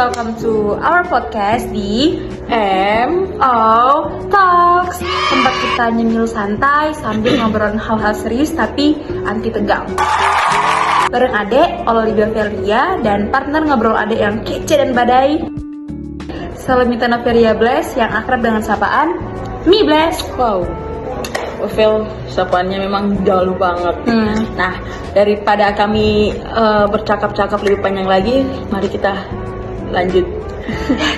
welcome to our podcast di MO Talks, tempat kita nyemil santai sambil ngobrolin hal-hal serius tapi anti tegang. Bareng Ade, Olivia Felia, dan partner ngobrol Ade yang kece dan badai, Salamitana Feria Bless, yang akrab dengan sapaan Mi Bless. Wow, Ovel sapaannya memang jauh banget. Nah, daripada kami bercakap-cakap lebih panjang lagi, mari kita lanjut.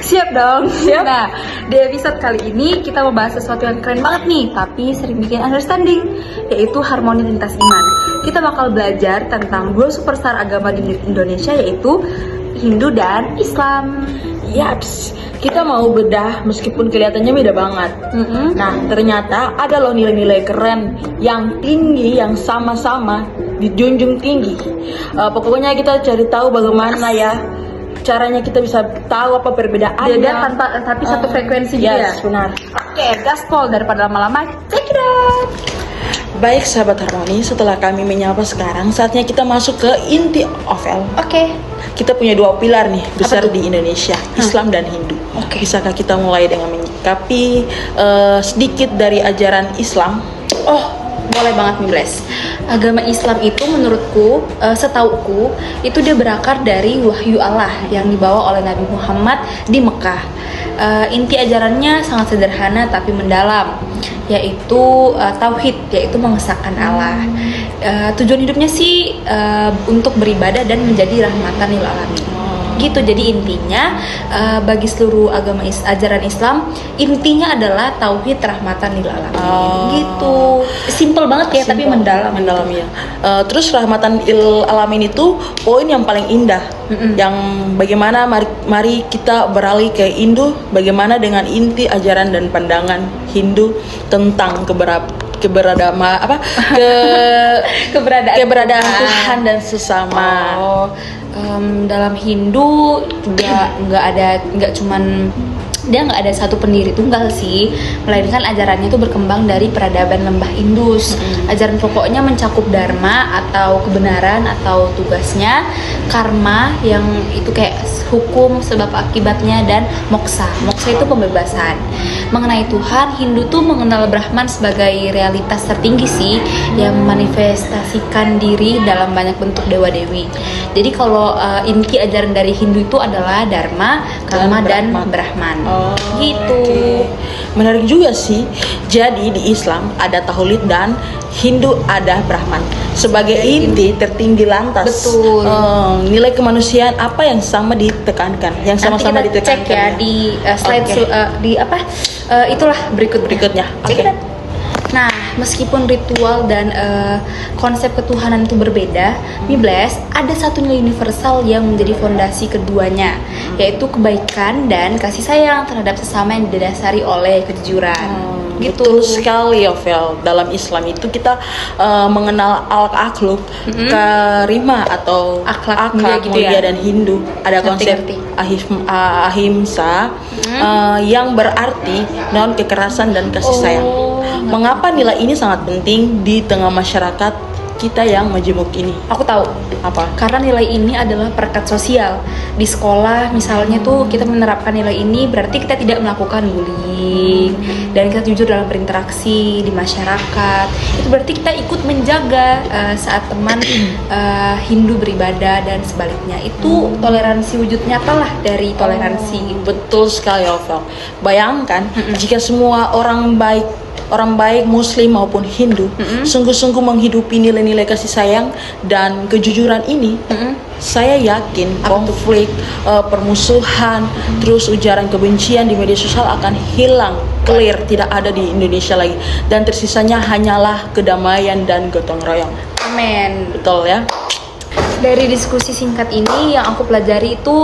Siap dong. Siap. Nah, di episode kali ini kita membahas sesuatu yang keren banget nih, tapi sering bikin understanding, yaitu harmoni lintas iman. Kita bakal belajar tentang dua superstar agama di Indonesia, yaitu Hindu dan Islam. Yaps, kita mau bedah meskipun kelihatannya beda banget. Nah, ternyata ada loh nilai-nilai keren yang tinggi, yang sama-sama dijunjung tinggi. Pokoknya kita cari tahu bagaimana ya caranya kita bisa tahu apa perbedaannya. Beda tapi satu frekuensi gitu ya? Yes, benar. Oke, gaspol daripada lama-lama, check it out. Baik sahabat Harmoni, setelah kami menyapa sekarang, saatnya kita masuk ke inti Ovel. Oke. Kita punya dua pilar nih besar Apa tuh? di Indonesia, Islam dan Hindu. Oke. Bisakah kita mulai dengan menyikapi sedikit dari ajaran Islam? Oh, boleh banget nih Bless. Agama Islam itu menurutku, setauku, itu dia berakar dari wahyu Allah yang dibawa oleh Nabi Muhammad di Mekah. Inti ajarannya sangat sederhana tapi mendalam, yaitu tauhid, yaitu mengesahkan Allah. Tujuan hidupnya sih untuk beribadah dan menjadi rahmatan lil alamin. Gitu, jadi intinya bagi seluruh agama ajaran Islam, intinya adalah tauhid rahmatan lil alamin. Gitu, simple banget ya, tapi mendalam ya. Terus rahmatan lil alamin itu poin yang paling indah. Yang bagaimana mari kita beralih ke Hindu, bagaimana dengan inti ajaran dan pandangan Hindu tentang keberadaan Tuhan dan sesama. Dalam Hindu nggak cuman dia nggak ada satu pendiri tunggal sih, melainkan ajarannya itu berkembang dari peradaban lembah Indus. Ajaran pokoknya mencakup dharma atau kebenaran atau tugasnya, karma yang itu kayak hukum sebab akibatnya, dan moksa itu pembebasan. Mengenai Tuhan, Hindu tuh mengenal Brahman sebagai realitas tertinggi sih, yang memanifestasikan diri dalam banyak bentuk dewa-dewi. Jadi kalau inti ajaran dari Hindu itu adalah dharma, karma, dan Brahman. Gitu. Okay. Menarik juga sih. Jadi di Islam ada tauhid dan Hindu ada Brahman sebagai inti tertinggi lantas. Betul. Nilai kemanusiaan apa yang sama ditekankan, yang sama-sama Nanti kita ditekankan cek ya di slide di apa itulah berikutnya. Oke. Nah, meskipun ritual dan konsep ketuhanan itu berbeda, Bless, ada satu nilai universal yang menjadi fondasi keduanya, yaitu kebaikan dan kasih sayang terhadap sesama yang didasari oleh kejujuran. Gitu. Betul sekali ya, Vel. Dalam Islam itu kita mengenal al-akhluk, karimah atau Akhlak akhlak gitu mulia ya. dan Hindu. Ada konsep ahimsa yang berarti non kekerasan dan kasih sayang. Mengapa nilai ini sangat penting di tengah masyarakat kita yang majemuk ini? Aku tahu. Apa? Karena nilai ini adalah perekat sosial. Di sekolah misalnya tuh kita menerapkan nilai ini, berarti kita tidak melakukan bullying dan kita jujur dalam berinteraksi di masyarakat. Itu berarti kita ikut menjaga saat teman Hindu beribadah dan sebaliknya. Itu toleransi wujud nyata lah dari toleransi. Betul sekali, Ovel. Bayangkan jika semua orang baik Muslim maupun Hindu sungguh-sungguh menghidupi nilai-nilai kasih sayang dan kejujuran ini, saya yakin konflik, permusuhan, terus ujaran kebencian di media sosial akan hilang, clear, tidak ada di Indonesia lagi, dan tersisanya hanyalah kedamaian dan gotong royong. Amin. Betul ya? Dari diskusi singkat ini yang aku pelajari itu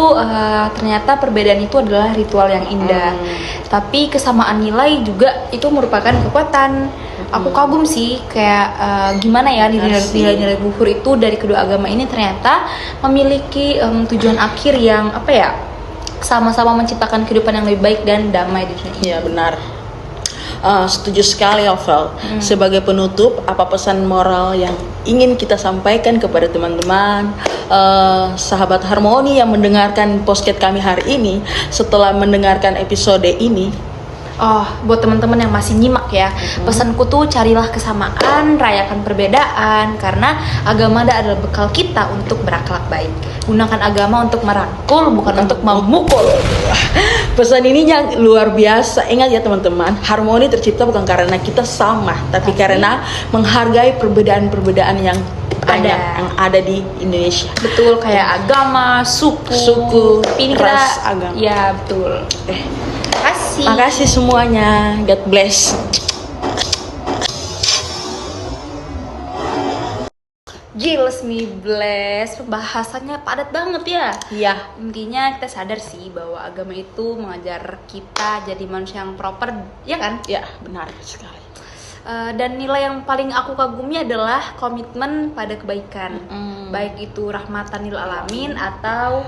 ternyata perbedaan itu adalah ritual yang indah, tapi kesamaan nilai juga itu merupakan kekuatan. Aku kagum sih kayak gimana ya nilai-nilai luhur itu dari kedua agama ini ternyata memiliki tujuan akhir yang apa ya, sama-sama menciptakan kehidupan yang lebih baik dan damai di dunia ini. Iya, benar. Setuju sekali, Ovel. Sebagai penutup, apa pesan moral yang ingin kita sampaikan kepada teman-teman sahabat Harmoni yang mendengarkan podcast kami hari ini? Setelah mendengarkan episode ini, Oh, buat teman-teman yang masih nyimak ya, pesanku tuh carilah kesamaan, rayakan perbedaan, karena agama adalah bekal kita untuk berakhlak baik. Gunakan agama untuk merangkul, bukan untuk memukul. pesan ini yang luar biasa. Ingat ya teman-teman, harmoni tercipta bukan karena kita sama, tapi karena menghargai perbedaan-perbedaan yang banyak yang ada di Indonesia. Betul, kayak agama, suku, ini ras, kita, agama. ya betul. Makasih. Makasih semuanya. God bless. Gils nih, bless. Pembahasannya padat banget ya. Iya. Intinya kita sadar sih bahwa agama itu mengajar kita jadi manusia yang proper, ya kan? Ya, benar sekali. Dan nilai yang paling aku kagumi adalah komitmen pada kebaikan. Baik itu rahmatan lil alamin atau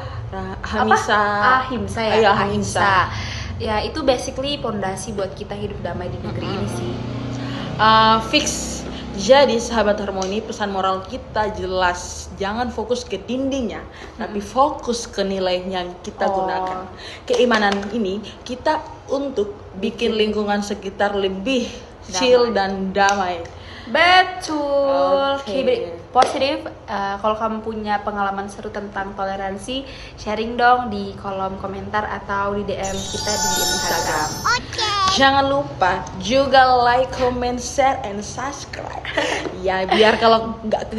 Ahimsa ya. Iya, Ahimsa. Ya, itu basically pondasi buat kita hidup damai di negeri ini sih. Fix. Jadi sahabat Harmoni, pesan moral kita jelas, jangan fokus ke dindingnya, tapi fokus ke nilai yang kita gunakan. Keimanan ini kita untuk bikin lingkungan sekitar lebih chill dan damai. Betul. Oke. Keep it positif. Kalau kamu punya pengalaman seru tentang toleransi, sharing dong di kolom komentar atau di DM kita di Instagram. Jangan lupa juga like, comment, share, and subscribe. Ya, biar kalau nggak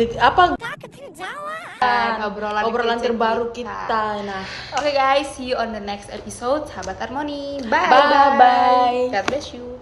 obrolan terbaru kita. Nah, Oke guys, see you on the next episode. Sahabat Harmoni. Bye. God bless you.